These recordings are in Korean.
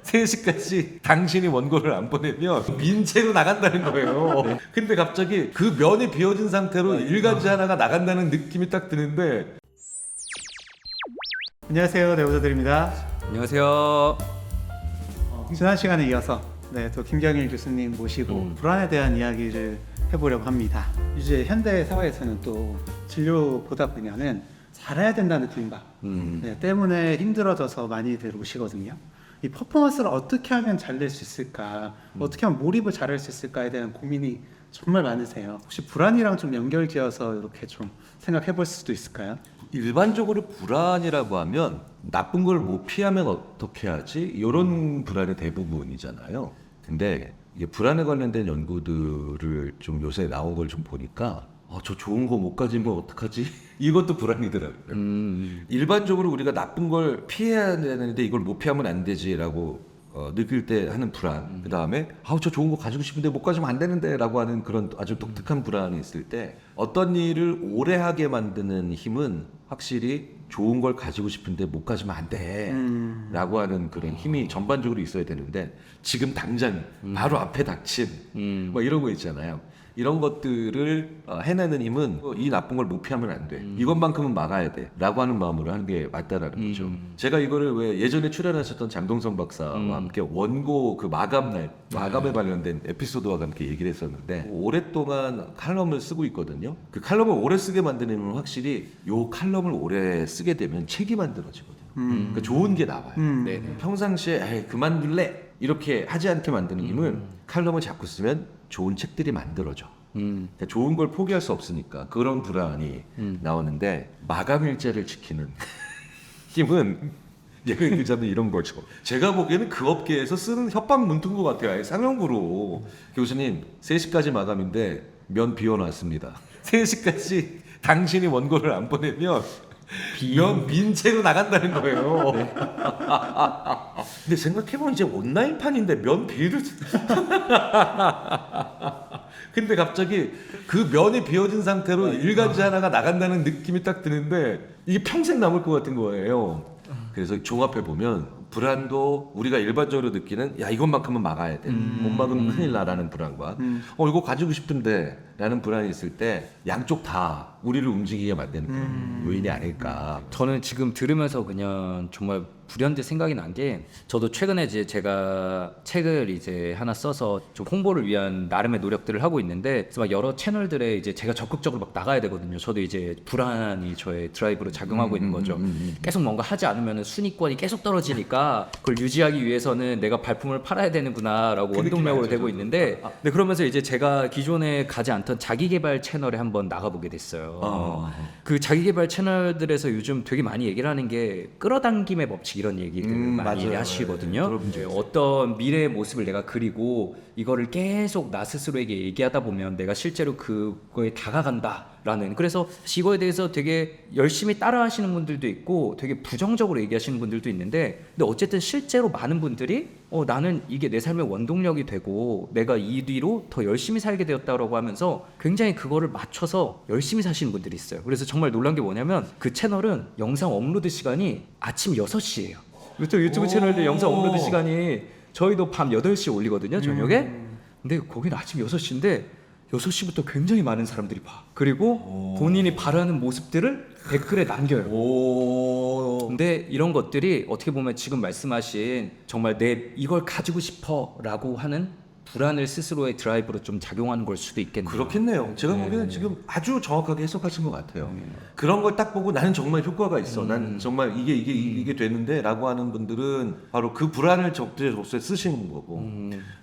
3시까지 당신이 원고를 안 보내면 민채로 나간다는 거예요. 네. 근데 갑자기 그 면이 비어진 상태로 일간지 하나가 나간다는 느낌이 딱 드는데. 안녕하세요, 내부자들입니다. 안녕하세요. 지난 시간에 이어서 또 김경일 교수님 모시고 불안에 대한 이야기를 해보려고 합니다. 이제 현대 사회에서는 또 진료 보다 보면은 잘해야 된다는 느낌바 때문에 힘들어져서 많이들 오시거든요. 이 퍼포먼스를 어떻게 하면 잘 낼 수 있을까, 어떻게 하면 몰입을 잘할 수 있을까에 대한 고민이 정말 많으세요. 혹시 불안이랑 좀 연결지어서 이렇게 좀 생각해 볼 수도 있을까요? 일반적으로 불안이라고 하면 나쁜 걸 못 피하면 어떻게 하지? 이런 불안의 대부분이잖아요. 근데 이게 불안에 관련된 연구들을 좀 요새 나온 걸 좀 보니까 저 좋은 거 못 가지면 어떡하지? 이것도 불안이더라고요. 일반적으로 우리가 나쁜 걸 피해야 되는데 이걸 못 피하면 안 되지라고 느낄 때 하는 불안, 그 다음에 저 좋은 거 가지고 싶은데 못 가지면 안 되는데 라고 하는 그런 아주 독특한 불안이 있을 때 어떤 일을 오래 하게 만드는 힘은 확실히 좋은 걸 가지고 싶은데 못 가지면 안 돼 라고 하는 그런 힘이 전반적으로 있어야 되는데 지금 당장 바로 앞에 닥친 뭐 이런 거 있잖아요. 이런 것들을 해내는 힘은 이 나쁜 걸 못 피하면 안 돼. 이것만큼은 막아야 돼. 라고 하는 마음으로 하는 게 맞다라는 거죠. 제가 이거를 왜 예전에 출연하셨던 장동성 박사와 함께 원고 그 마감에 관련된 에피소드와 함께 얘기를 했었는데 오랫동안 칼럼을 쓰고 있거든요. 그 칼럼을 오래 쓰게 만드는 힘은 확실히 요 칼럼을 오래 쓰게 되면 책이 만들어지거든요. 그러니까 좋은 게 나와요. 평상시에 그만둘래 이렇게 하지 않게 만드는 힘은 칼럼을 자꾸 쓰면 좋은 책들이 만들어져. 그러니까 좋은 걸 포기할 수 없으니까 그런 불안이 나오는데 마감일자를 지키는 힘은 예를 들자면 이런 거죠. 제가 보기에는 그 업계에서 쓰는 협박 문턱인 것 같아요. 아예 상용구로 교수님 3시까지 마감인데 면 비워놨습니다. 3시까지 당신이 원고를 안 보내면 면 민채로 나간다는 거예요. 근데 생각해보면 이제 온라인판인데 면 비를 근데 갑자기 그 면이 비어진 상태로 일간지 하나가 나간다는 느낌이 딱 드는데 이게 평생 남을 것 같은 거예요. 그래서 종합해보면 불안도 우리가 일반적으로 느끼는 이것만큼은 막아야 돼. 못 막으면 큰일 나라는 불안과 이거 가지고 싶은데 라는 불안이 있을 때 양쪽 다 우리를 움직이게 만드는 그런 요인이 아닐까. 저는 지금 들으면서 그냥 정말 불현듯 생각이 난 게 저도 최근에 이제 제가 책을 이제 하나 써서 좀 홍보를 위한 나름의 노력들을 하고 있는데 그래서 막 여러 채널들에 이제 제가 적극적으로 막 나가야 되거든요. 저도 이제 불안이 저의 드라이브로 작용하고 있는 거죠. 계속 뭔가 하지 않으면 순위권이 계속 떨어지니까 그걸 유지하기 위해서는 내가 발품을 팔아야 되는구나라고 원동력으로 되고 있는데 근데 그러면서 이제 제가 기존에 가지 않던 자기개발 채널에 한번 나가보게 됐어요. 그 자기개발 채널들에서 요즘 되게 많이 얘기를 하는 게 끌어당김의 법칙 이런 얘기들 많이 맞아요. 하시거든요. 어떤 미래의 모습을 내가 그리고 이거를 계속 나 스스로에게 얘기하다 보면 내가 실제로 그거에 다가간다라는, 그래서 이거에 대해서 되게 열심히 따라 하시는 분들도 있고 되게 부정적으로 얘기하시는 분들도 있는데 근데 어쨌든 실제로 많은 분들이 나는 이게 내 삶의 원동력이 되고 내가 이 뒤로 더 열심히 살게 되었다고 하면서 굉장히 그거를 맞춰서 열심히 사시는 분들이 있어요. 그래서 정말 놀란 게 뭐냐면 그 채널은 영상 업로드 시간이 아침 6시예요. 유튜브 채널들 영상 업로드 시간이 저희도 밤 8시에 올리거든요, 저녁에. 근데 거기는 아침 6시인데 6시부터 굉장히 많은 사람들이 봐. 그리고 본인이 바라는 모습들을 댓글에 남겨요. 근데 이런 것들이 어떻게 보면 지금 말씀하신 정말 내 이걸 가지고 싶어 라고 하는 불안을 스스로의 드라이브로 좀 작용하는 걸 수도 있겠네요. 그렇겠네요. 제가 보기에는 지금 아주 정확하게 해석하신 것 같아요. 그런 걸 딱 보고 나는 정말 효과가 있어. 난 정말 이게 되는데 라고 하는 분들은 바로 그 불안을 적재적소에 쓰시는 거고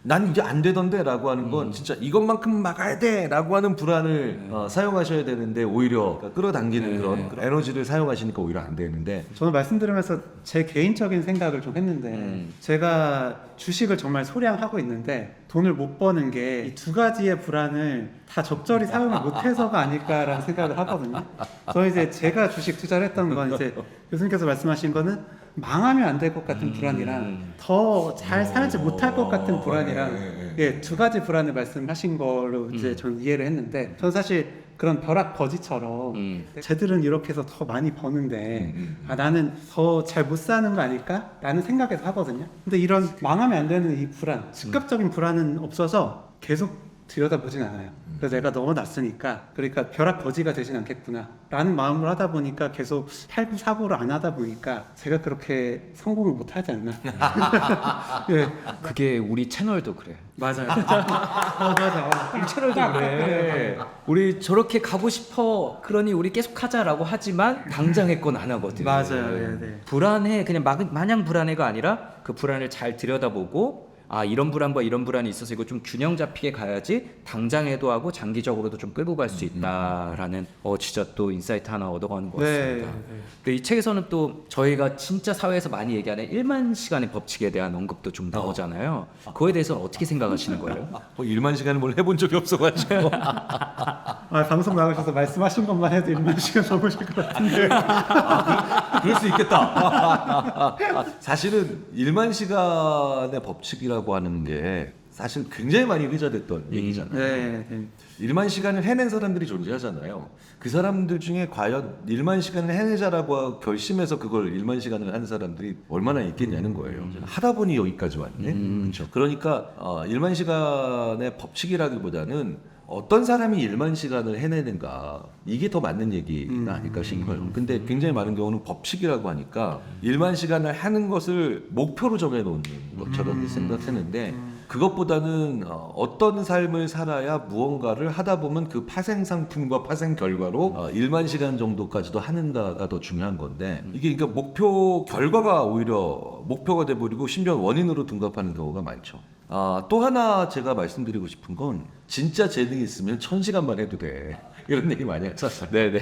난 이제 안 되던데 라고 하는 건 진짜 이것만큼 막아야 돼 라고 하는 불안을 사용하셔야 되는데 오히려 끌어당기는 그런 에너지를 사용하시니까 오히려 안 되는데 저는 말씀드리면서 제 개인적인 생각을 좀 했는데 제가 주식을 정말 소량하고 있는데 돈을 못 버는 게 이 두 가지의 불안을 다 적절히 사용을 못해서가 아닐까라는 생각을 하거든요. 저는 이제 제가 주식 투자를 했던 건 이제 교수님께서 말씀하신 거는 망하면 안 될 것 같은 불안이랑 더 잘 살지 못할 것 같은 불안이랑 예, 두 가지 불안을 말씀하신 걸로 이제 저는 이해를 했는데 저는 사실 그런 벼락 거지처럼 쟤들은 이렇게 해서 더 많이 버는데 아, 나는 더 잘 못 사는 거 아닐까? 라는 생각에서 하거든요. 근데 이런 망하면 안 되는 이 불안, 즉각적인 불안은 없어서 계속 들여다보진 않아요. 그래서 내가 넣어놨으니까 그러니까 벼락 거지가 되진 않겠구나 라는 마음으로 하다 보니까 계속 팔고 사고를 안 하다 보니까 제가 그렇게 성공을 못 하지 않나. 예, 그게 우리 채널도 그래. 맞아요. 맞아. 우리 채널도 그래. 우리 저렇게 가고 싶어. 그러니 우리 계속 하자라고 하지만 당장의 건 안 하거든. 맞아요. 네, 네. 불안해. 그냥 마냥 불안해가 아니라 그 불안을 잘 들여다보고 아 이런 불안과 이런 불안이 있어서 이거 좀 균형 잡히게 가야지 당장에도 하고 장기적으로도 좀 끌고 갈 수 있다라는 진짜 또 인사이트 하나 얻어가는 것 같습니다. 네. 근데 이 책에서는 또 저희가 진짜 사회에서 많이 얘기하는 1만 시간의 법칙에 대한 언급도 좀 나오잖아요. 그거에 대해서는 어떻게 생각하시는 거예요? 1만 시간을 뭘 해본 적이 없어가지고. 아, 방송 나오셔서 말씀하신 것만 해도 1만 시간 넘으실 것 같은데. 그럴 수 있겠다. 사실은 1만 시간의 법칙이라고 하는 게 사실 굉장히 많이 회자됐던 얘기잖아요. 네, 네. 1만 시간을 해낸 사람들이 존재하잖아요. 그 사람들 중에 과연 1만 시간을 해내자라고 결심해서 그걸 1만 시간을 하는 사람들이 얼마나 있겠냐는 거예요. 하다 보니 여기까지 왔네. 그렇죠. 그러니까 1만 시간의 법칙이라기보다는 어떤 사람이 1만 시간을 해내는가 이게 더 맞는 얘기가 아닐까 싶어요. 근데 굉장히 많은 경우는 법칙이라고 하니까 1만 시간을 하는 것을 목표로 정해놓는 것처럼 생각했는데 그것보다는 어떤 삶을 살아야 무언가를 하다 보면 그 파생 상품과 파생 결과로 1만 시간 정도까지도 하는가가 더 중요한 건데 이게 그러니까 목표 결과가 오히려 목표가 돼버리고 심지어 원인으로 둔갑하는 경우가 많죠. 또 하나 제가 말씀드리고 싶은 건 진짜 재능이 있으면 1000시간만 해도 돼 이런 얘기 많이 했었어요. 네네.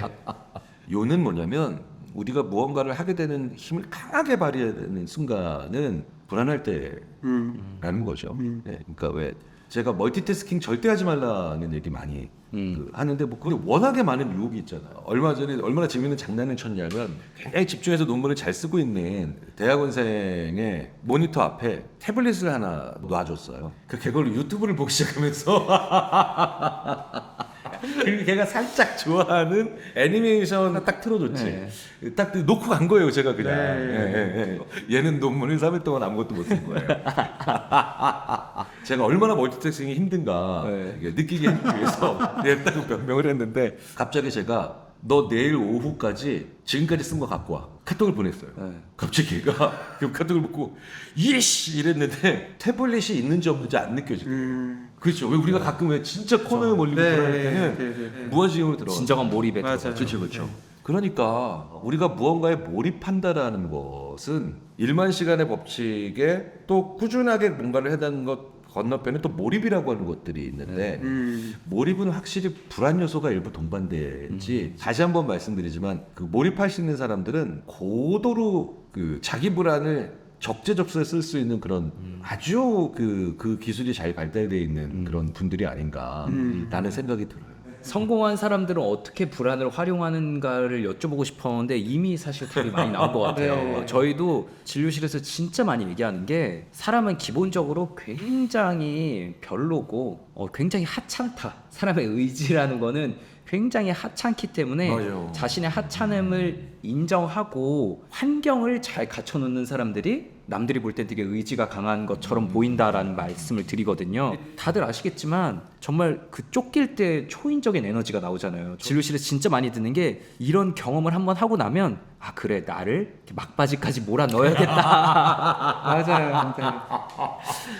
요는 뭐냐면 우리가 무언가를 하게 되는 힘을 강하게 발휘해야 되는 순간은 불안할 때라는 거죠. 네, 그러니까 왜 제가 멀티태스킹 절대 하지 말라는 얘기 많이 하는데 뭐 그게 워낙에 많은 유혹이 있잖아요. 얼마 전에 얼마나 재밌는 장난을 쳤냐면 굉장히 집중해서 논문을 잘 쓰고 있는 대학원생의 모니터 앞에 태블릿을 하나 놔줬어요. 그걸로 유튜브를 보기 시작하면서 그리고 걔가 살짝 좋아하는 애니메이션을 딱 틀어줬지. 네. 딱 놓고 간 거예요, 제가 그냥. 네. 얘는 논문을 3일 동안 아무것도 못 쓴 거예요. 제가 얼마나 멀티태스킹이 힘든가 네. 이게 느끼게 하기 위해서 냈다고 변명을 했는데 갑자기 제가 너 내일 오후까지 지금까지 쓴 거 갖고 와. 카톡을 보냈어요. 네. 갑자기 걔가 그 카톡을 보고 예시 이랬는데 태블릿이 있는지 없는지 안 느껴지고. 그렇죠. 왜 우리가 가끔 왜 진짜 코너에 몰리고 네, 그럴 네, 때는 네, 네. 무아지경으로 들어가. 진정한 몰입에 맞아요. 들어가죠. 그렇죠. 그러니까 우리가 무언가에 몰입한다라는 것은 1만 시간의 법칙에 또 꾸준하게 뭔가를 해다는 것 건너편에 또 몰입이라고 하는 것들이 있는데 몰입은 확실히 불안 요소가 일부 동반되지. 다시 한번 말씀드리지만 그 몰입할 수 있는 사람들은 고도로 그 자기 불안을 적재적소에 쓸 수 있는 그런 아주 그 기술이 잘 발달되어 있는 그런 분들이 아닌가라는 생각이 들어요. 성공한 사람들은 어떻게 불안을 활용하는가를 여쭤보고 싶었는데 이미 사실 답이 많이 나온 것 같아요. 네. 저희도 진료실에서 진짜 많이 얘기하는 게 사람은 기본적으로 굉장히 별로고 굉장히 하찮다. 사람의 의지라는 거는 굉장히 하찮기 때문에 맞아요. 자신의 하찮음을 인정하고 환경을 잘 갖춰놓는 사람들이 남들이 볼 땐 되게 의지가 강한 것처럼 보인다라는 말씀을 드리거든요. 다들 아시겠지만 정말 그 쫓길 때 초인적인 에너지가 나오잖아요. 진료실에서 진짜 많이 듣는 게 이런 경험을 한번 하고 나면 아 그래 나를 이렇게 막바지까지 몰아 넣어야겠다. 맞아요.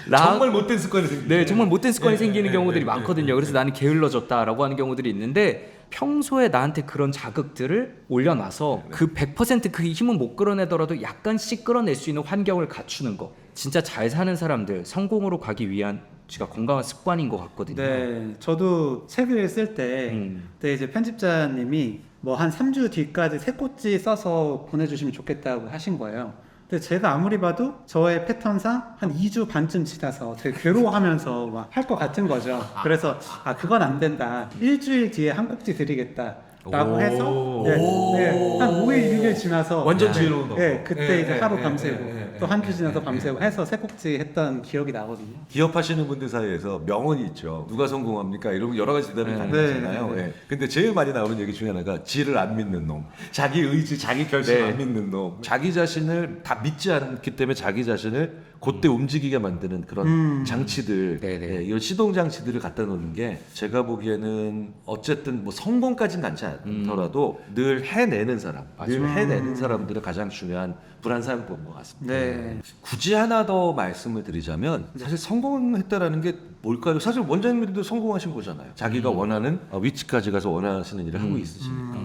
네. 정말 못된 습관이 생기죠. 네, 정말 못된 습관이 생기는 경우들이 많거든요. 그래서 나는 게을러졌다라고 하는 경우들이 있는데 평소에 나한테 그런 자극들을 올려놔서 그 100% 힘은 못 끌어내더라도 약간씩 끌어낼 수 있는 환경을 갖추는 거. 진짜 잘 사는 사람들, 성공으로 가기 위한 진짜 건강한 습관인 것 같거든요. 네, 저도 책을 쓸 때 그때 이제 편집자님이 뭐 한 3주 뒤까지 세 꽃지 써서 보내주시면 좋겠다고 하신 거예요. 근데 제가 아무리 봐도 저의 패턴상 한 2주 반쯤 지나서 되게 괴로워하면서 막 할 것 같은 거죠. 그래서 아 그건 안 된다. 일주일 뒤에 한 꼭지 드리겠다. 라고 해서 한 5일 6일 지나서 완전 지혜로운 거. 그때 이제 하루 밤새고 또 한 주 지나서 밤새고 해서 세 꼭지 했던 기억이 나거든요. 기업하시는 분들 사이에서 명언이 있죠. 누가 성공합니까? 이런 여러 가지 대답이 가능하잖아요. 네. 예. 근데 제일 많이 나오는 얘기 중에 하나가 지를 안 믿는 놈, 자기 의지, 자기 결심 네. 안 믿는 놈, 자기 자신을 다 믿지 않기 때문에 자기 자신을 그때 움직이게 만드는 그런 장치들, 네네. 예, 이런 시동 장치들을 갖다 놓는 게 제가 보기에는 어쨌든 뭐 성공까지는 않지 않더라도 늘 해내는 사람, 늘 해내는 사람들은 가장 중요한 불안사용법인 것 같습니다. 네. 굳이 하나 더 말씀을 드리자면 사실 성공했다라는 게 뭘까요? 사실 원장님들도 성공하신 거잖아요. 자기가 원하는 위치까지 가서 원하시는 일을 하고 있으시니까.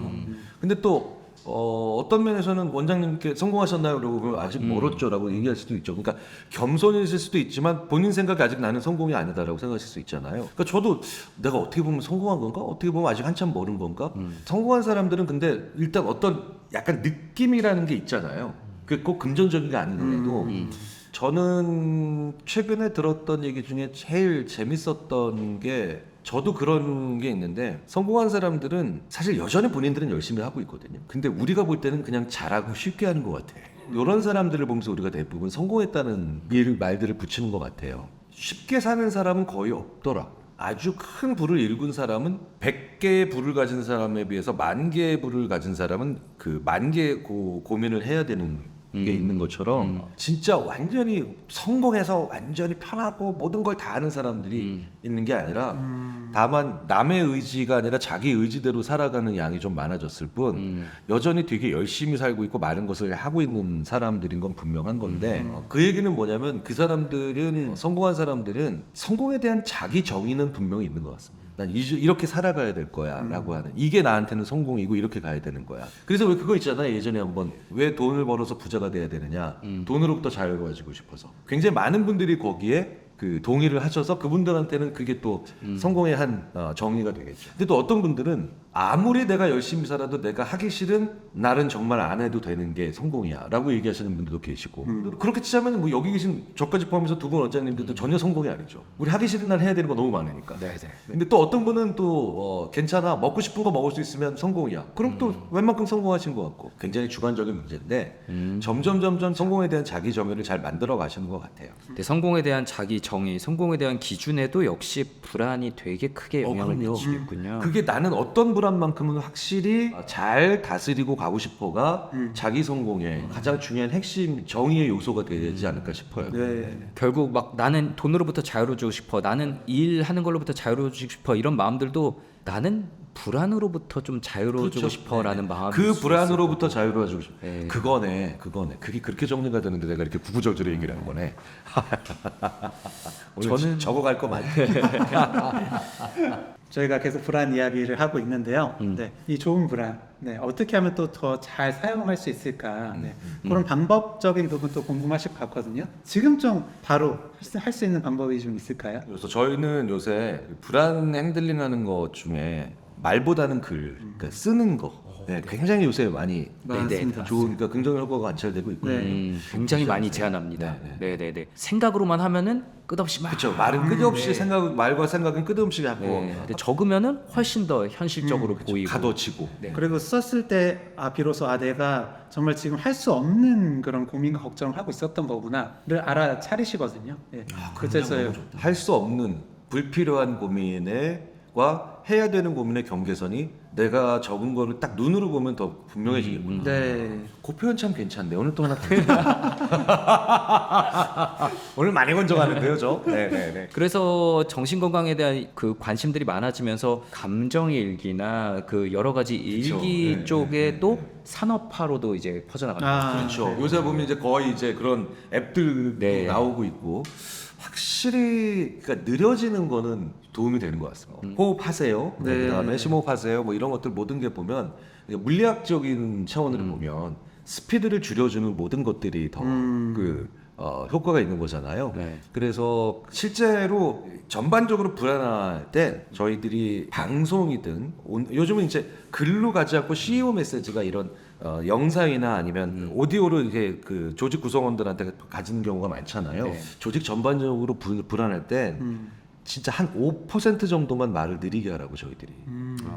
근데 또 어떤 면에서는 원장님께 성공하셨나요? 그러고 아직 멀었죠라고 얘기할 수도 있죠. 그러니까 겸손이실 수도 있지만 본인 생각이 아직 나는 성공이 아니다라고 생각하실 수 있잖아요. 그러니까 저도 내가 어떻게 보면 성공한 건가? 어떻게 보면 아직 한참 멀은 건가? 성공한 사람들은 근데 일단 어떤 약간 느낌이라는 게 있잖아요. 그게 꼭 금전적인 게 아니더라도 저는 최근에 들었던 얘기 중에 제일 재밌었던 게 저도 그런 게 있는데 성공한 사람들은 사실 여전히 본인들은 열심히 하고 있거든요. 근데 우리가 볼 때는 그냥 잘하고 쉽게 하는 것 같아. 이런 사람들을 보면서 우리가 대부분 성공했다는 말들을 붙이는 것 같아요. 쉽게 사는 사람은 거의 없더라. 아주 큰 부를 일군 사람은 100개의 부를 가진 사람에 비해서 10,000개의 부를 가진 사람은 그 10,000개의 고민을 해야 되는 게 있는 것처럼 진짜 완전히 성공해서 완전히 편하고 모든 걸 다 하는 사람들이 있는 게 아니라 다만 남의 의지가 아니라 자기 의지대로 살아가는 양이 좀 많아졌을 뿐 여전히 되게 열심히 살고 있고 많은 것을 하고 있는 사람들인 건 분명한 건데 그 얘기는 뭐냐면 그 사람들은 성공한 사람들은 성공에 대한 자기 정의는 분명히 있는 것 같습니다. 난 이렇게 살아가야 될 거야 라고 하는 이게 나한테는 성공이고 이렇게 가야 되는 거야. 그래서 왜 그거 있잖아요. 예전에 한번 왜 돈을 벌어서 부자가 돼야 되느냐 돈으로부터 자유를 가지고 싶어서 굉장히 많은 분들이 거기에 그 동의를 하셔서 그분들한테는 그게 또 성공의 한 정의가 되겠죠. 근데 또 어떤 분들은 아무리 내가 열심히 살아도 내가 하기 싫은 날은 정말 안 해도 되는 게 성공이야 라고 얘기하시는 분들도 계시고 그렇게 치자면 뭐 여기 계신 저까지 포함해서 두 분 원장님들도 전혀 성공이 아니죠. 우리 하기 싫은 날 해야 되는 거 너무 많으니까. 네네. 근데 또 어떤 분은 또 괜찮아 먹고 싶은 거 먹을 수 있으면 성공이야. 그럼 또 웬만큼 성공하신 것 같고 굉장히 주관적인 문제인데 점점 성공에 대한 자기 정의를 잘 만들어 가시는 것 같아요. 근데 성공에 대한 자기 정의, 성공에 대한 기준에도 역시 불안이 되게 크게 영향을 그럼요. 미치겠군요. 그게 나는 어떤 불안만큼은 확실히 잘 다스리고 가고 싶어가 자기 성공의 가장 중요한 핵심 정의의 요소가 되지 않을까 싶어요. 네. 결국 막 나는 돈으로부터 자유로워지고 싶어, 나는 일하는 걸로부터 자유로워지고 싶어 이런 마음들도 나는 불안으로부터 좀 자유로워지고 그렇죠. 싶어라는 마음이 그 불안으로부터 자유로워지고 싶어. 네. 그거네. 그게 그렇게 정리가 되는데 내가 이렇게 구구절절히 얘기를 한 거네. 오늘 저는- 적어갈 거 많네. 저희가 계속 불안 이야기를 하고 있는데요. 네, 이 좋은 불안, 네, 어떻게 하면 또 더 잘 사용할 수 있을까? 네, 그런 방법적인 부분도 궁금하실 것 같거든요. 지금 좀 바로 할 수 있는 방법이 좀 있을까요? 그래서 저희는 요새 불안 핸들링하는 것 중에 말보다는 글, 그러니까 쓰는 거. 네, 굉장히 요새 많이 맞습니다. 좋은, 그러니까 긍정 효과가 관찰되고 있고요. 네. 굉장히 많이 제한합니다. 네, 네네네. 생각으로만 하면은 끝없이 막. 그렇죠. 말은 끝없이 말과 생각은 끝없이 하고 네. 근데 적으면은 훨씬 더 현실적으로 보이고. 가둬치고. 네. 그리고 썼을 때 비로소 내가 정말 지금 할 수 없는 그런 고민과 걱정을 하고 있었던 거구나를 알아차리시거든요. 네. 그래서 할 수 없는 불필요한 고민과 해야 되는 고민의 경계선이 내가 적은 거를 딱 눈으로 보면 더 분명해지겠구나. 네. 그 표현 참 괜찮네. 오늘 또 하나 오늘 많이 건져가는데요, 저. 네. 그래서 정신 건강에 대한 그 관심들이 많아지면서 감정 일기나 그 여러 가지 일기 네, 쪽에도 산업화로도 이제 퍼져나가는 거죠. 그렇죠. 요새 보면 이제 거의 이제 그런 앱들도 네. 나오고 있고 확실히 그러니까 느려지는 거는 도움이 되는 것 같습니다. 호흡하세요. 네. 그다음에 심호흡하세요. 뭐 이런 것들 모든 게 보면 물리학적인 차원으로 보면 스피드를 줄여주는 모든 것들이 더 효과가 있는 거잖아요. 네. 그래서 실제로 전반적으로 불안할 때 저희들이 방송이든 요즘은 이제 글로 가지 않고 CEO 메시지가 이런 영상이나 아니면 오디오로 이렇게 그 조직 구성원들한테 가지는 경우가 많잖아요. 네. 조직 전반적으로 불안할 때 진짜 한 5% 정도만 말을 느리게 하라고 저희들이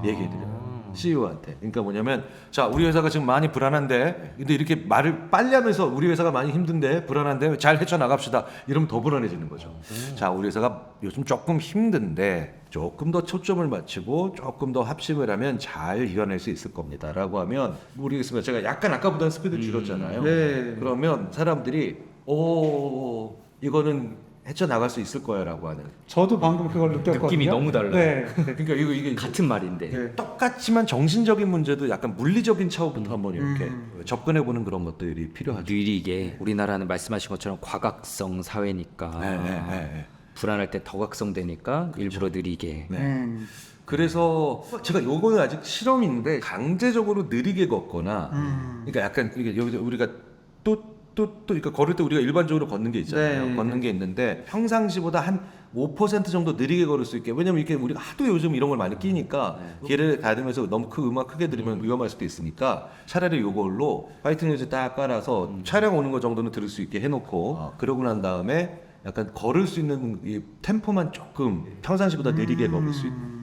얘기해드려요. CEO한테. 그러니까 뭐냐면 자 우리 회사가 지금 많이 불안한데 근데 이렇게 말을 빨리 하면서 우리 회사가 많이 힘든데 불안한데 잘 헤쳐나갑시다 이러면 더 불안해지는 거죠. 자 우리 회사가 요즘 조금 힘든데 조금 더 초점을 맞추고 조금 더 합심을 하면 잘 이겨낼 수 있을 겁니다 라고 하면 모르겠습니다. 제가 약간 아까보다는 스피드 줄였잖아요. 네. 그러면 사람들이 오 이거는 헤쳐나갈 수 있을 거야 라고 하는 저도 방금 그걸 느꼈거든요. 느낌이 너무 달라요. 네. 그러니까 이게 같은 말인데. 네. 똑같지만 정신적인 문제도 약간 물리적인 차원부터 한번 이렇게 접근해 보는 그런 것들이 필요하죠. 느리게 우리나라는 말씀하신 것처럼 과각성 사회니까 네. 불안할 때 더각성 되니까 일부러 느리게. 네. 그래서 제가 요거는 아직 실험인데 강제적으로 느리게 걷거나 그러니까 약간 이게 여기 우리가 또 그러니까 걸을 때 우리가 일반적으로 걷는 게 있잖아요. 네. 걷는 게 있는데 평상시보다 한 5% 정도 느리게 걸을 수 있게. 왜냐면 이렇게 우리가 하도 요즘 이런 걸 많이 끼니까 길을 다니면서 너무 그 음악 크게 들으면 위험할 수도 있으니까 차라리 요걸로 화이트 노이즈 딱 깔아서 차량 오는 거 정도는 들을 수 있게 해놓고 그러고 난 다음에 약간 걸을 수 있는 이 템포만 조금 평상시보다 느리게 걸을 수 있는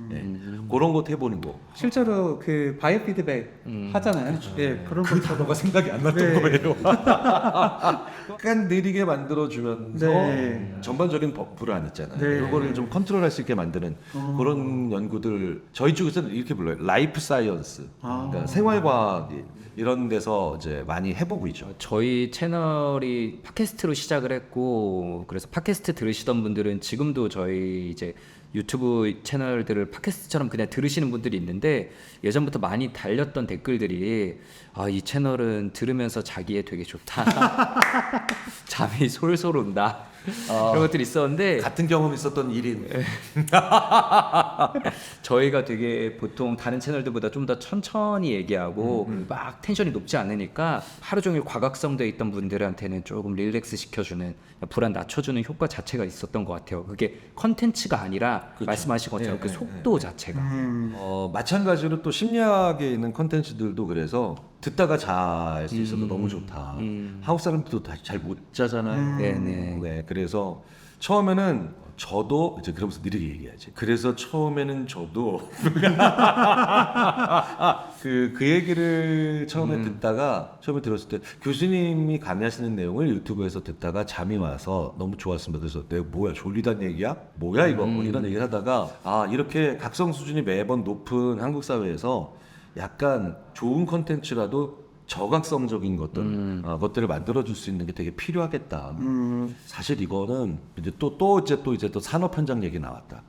그런 것 해보는 거. 실제로 그 바이오 피드백 하잖아요. 예, 그런 거 단어가 생각이 안 났던 네. 거예요. 약간 느리게 만들어주면서 네. 전반적인 불안 있잖아요. 네. 이거를 좀 컨트롤할 수 있게 만드는 그런 연구들 저희 쪽에서는 이렇게 불러요. 라이프 사이언스, 그러니까 생활과학 이런 데서 이제 많이 해보고 있죠. 저희 채널이 팟캐스트로 시작을 했고 그래서 팟캐스트 들으시던 분들은 지금도 저희 이제 유튜브 채널들을 팟캐스트처럼 그냥 들으시는 분들이 있는데 예전부터 많이 달렸던 댓글들이 이 채널은 들으면서 자기애 되게 좋다. 잠이 솔솔 온다. 그런 것들이 있었는데 같은 경험 있었던 일인. 저희가 되게 보통 다른 채널들보다 좀 더 천천히 얘기하고 막 텐션이 높지 않으니까 하루 종일 과각성돼 있던 분들한테는 조금 릴렉스 시켜주는 불안 낮춰주는 효과 자체가 있었던 것 같아요. 그게 컨텐츠가 아니라 말씀하신 것처럼 그 속도 자체가. 마찬가지로 또 심리학에 있는 컨텐츠들도 그래서 듣다가 잘 수 있어서 너무 좋다. 한국 사람들도 잘 못 자잖아요. 네네. 네, 그래서 처음에는 저도 이제 그러면서 느리게 얘기하지. 그래서 처음에는 저도 그 얘기를 처음에 듣다가 처음에 들었을 때 교수님이 강의하시는 내용을 유튜브에서 듣다가 잠이 와서 너무 좋았습니다. 그래서 내가 뭐야 졸리단 얘기야? 뭐야 이거? 뭐 이런 얘기를 하다가 이렇게 각성 수준이 매번 높은 한국 사회에서 약간 좋은 컨텐츠라도 저각성적인 것들을 만들어줄 수 있는 게 되게 필요하겠다. 사실 이거는 이제 또 산업 현장 얘기 나왔다.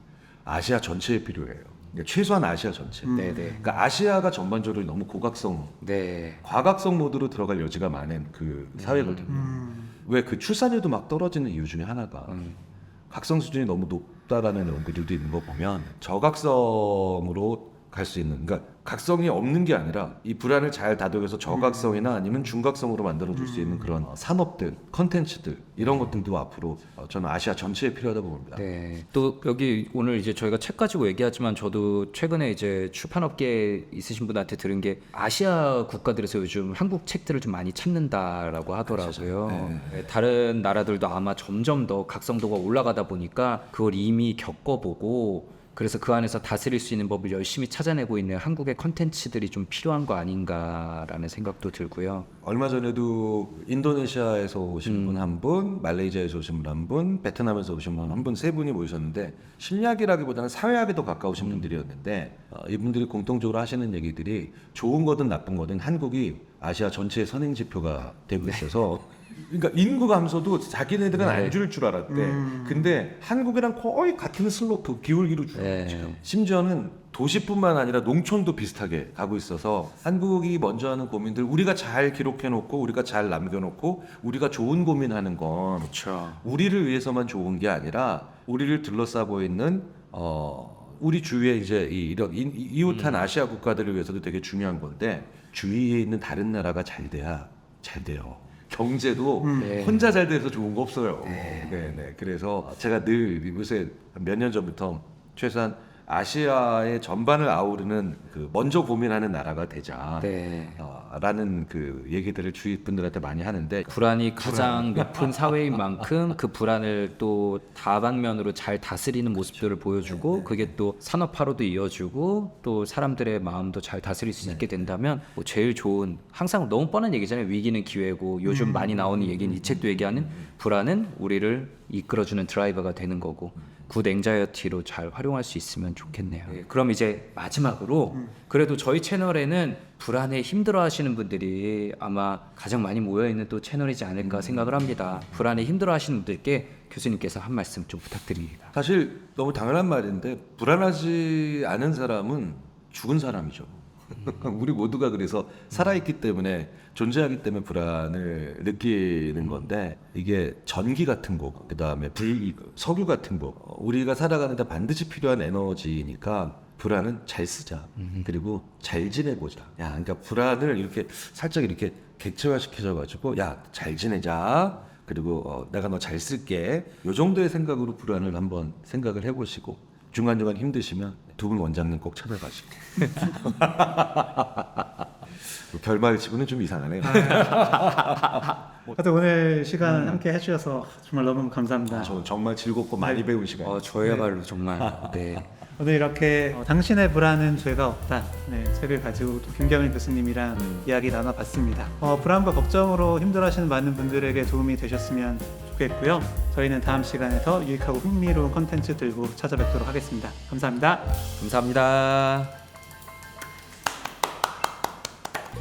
아시아 전체에 필요해요. 그러니까 최소한 아시아 전체. 네네. 그러니까 아시아가 전반적으로 너무 고각성, 네. 과각성 모드로 들어갈 여지가 많은 그 사회거든요. 왜 그 출산율도 막 떨어지는 이유 중에 하나가 각성 수준이 너무 높다라는 연구들도 있는 거 보면 저각성으로 갈 수 있는, 그러니까 각성이 없는 게 아니라 이 불안을 잘 다독여서 저각성이나 아니면 중각성으로 만들어줄 수 있는 그런 산업들, 컨텐츠들 이런 것들도 앞으로 저는 아시아 전체에 필요하다고 봅니다. 네. 또 여기 오늘 이제 저희가 책 가지고 얘기하지만 저도 최근에 이제 출판업계에 있으신 분한테 들은 게 아시아 국가들에서 요즘 한국 책들을 좀 많이 찾는다라고 하더라고요. 네, 다른 나라들도 아마 점점 더 각성도가 올라가다 보니까 그걸 이미 겪어보고 그래서 그 안에서 다스릴 수 있는 법을 열심히 찾아내고 있는 한국의 컨텐츠들이 좀 필요한 거 아닌가라는 생각도 들고요. 얼마 전에도 인도네시아에서 오신 분 한 분, 말레이시아에서 오신 분 한 분, 베트남에서 오신 분 한 분, 세 분이 모이셨는데 심리학이라기보다는 사회학에 더 가까우신 분들이었는데 이분들이 공통적으로 하시는 얘기들이 좋은 거든 나쁜 거든 한국이 아시아 전체의 선행 지표가 되고 있어서 그러니까 인구 감소도 자기네들은 안 줄 줄 알았대. 근데 한국이랑 거의 같은 슬로프 기울기로 줄었죠. 심지어는 도시뿐만 아니라 농촌도 비슷하게 가고 있어서 한국이 먼저 하는 고민들 우리가 잘 기록해놓고 우리가 잘 남겨놓고 우리가 좋은 고민하는 건 그렇죠. 우리를 위해서만 좋은 게 아니라 우리를 둘러싸고 있는 우리 주위에 이제 이런 이웃한 아시아 국가들을 위해서도 되게 중요한 건데 주위에 있는 다른 나라가 잘 돼야 잘 돼요. 경제도 혼자 잘 돼서 좋은 거 없어요. 네. 그래서 제가 늘 요새 몇 년 전부터 최소한 아시아의 전반을 아우르는 그 먼저 고민하는 나라가 되자. 네. 라는 그 얘기들을 주위 분들한테 많이 하는데 불안이 가장 높은 사회인 만큼 그 불안을 또 다방면으로 잘 다스리는 모습들을 보여주고 그게 또 산업화로도 이어지고 또 사람들의 마음도 잘 다스릴 수 있게 된다면 뭐 제일 좋은 항상 너무 뻔한 얘기잖아요. 위기는 기회고 요즘 많이 나오는 얘기는 이 책도 얘기하는 불안은 우리를 이끌어주는 드라이버가 되는 거고 굿 앵자이어티로 잘 활용할 수 있으면 좋겠네요. 그럼 이제 마지막으로 그래도 저희 채널에는 불안에 힘들어하시는 분들이 아마 가장 많이 모여있는 또 채널이지 않을까 생각을 합니다. 불안에 힘들어하시는 분들께 교수님께서 한 말씀 좀 부탁드립니다. 사실 너무 당연한 말인데 불안하지 않은 사람은 죽은 사람이죠. 우리 모두가 그래서 살아있기 때문에 존재하기 때문에 불안을 느끼는 건데 이게 전기 같은 거, 그다음에 석유 같은 거 우리가 살아가는데 반드시 필요한 에너지니까 불안은 잘 쓰자. 그리고 잘 지내보자. 야, 그러니까 불안을 이렇게 살짝 이렇게 객체화시켜줘 가지고 야, 잘 지내자. 그리고 내가 너 잘 쓸게. 요 정도의 생각으로 불안을 한번 생각을 해보시고 중간중간 힘드시면 두 분 원장님 꼭 찾아가시고. 결말 치고는 좀 이상하네요. 하여튼 오늘 시간 함께 해주셔서 정말 너무 감사합니다. 저 정말 즐겁고 많이 배운 시간이에요. 저야말로 정말 네. 오늘 이렇게 당신의 불안은 죄가 없다 책을 가지고 또 김경일 교수님이랑 이야기 나눠봤습니다. 불안과 걱정으로 힘들어하시는 많은 분들에게 도움이 되셨으면 좋겠고요. 저희는 다음 시간에 더 유익하고 흥미로운 컨텐츠 들고 찾아뵙도록 하겠습니다. 감사합니다. 감사합니다.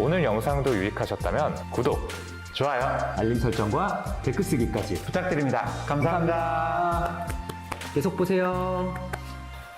오늘 영상도 유익하셨다면 구독, 좋아요 알림 설정과 댓글 쓰기까지 부탁드립니다. 감사합니다. 계속 보세요.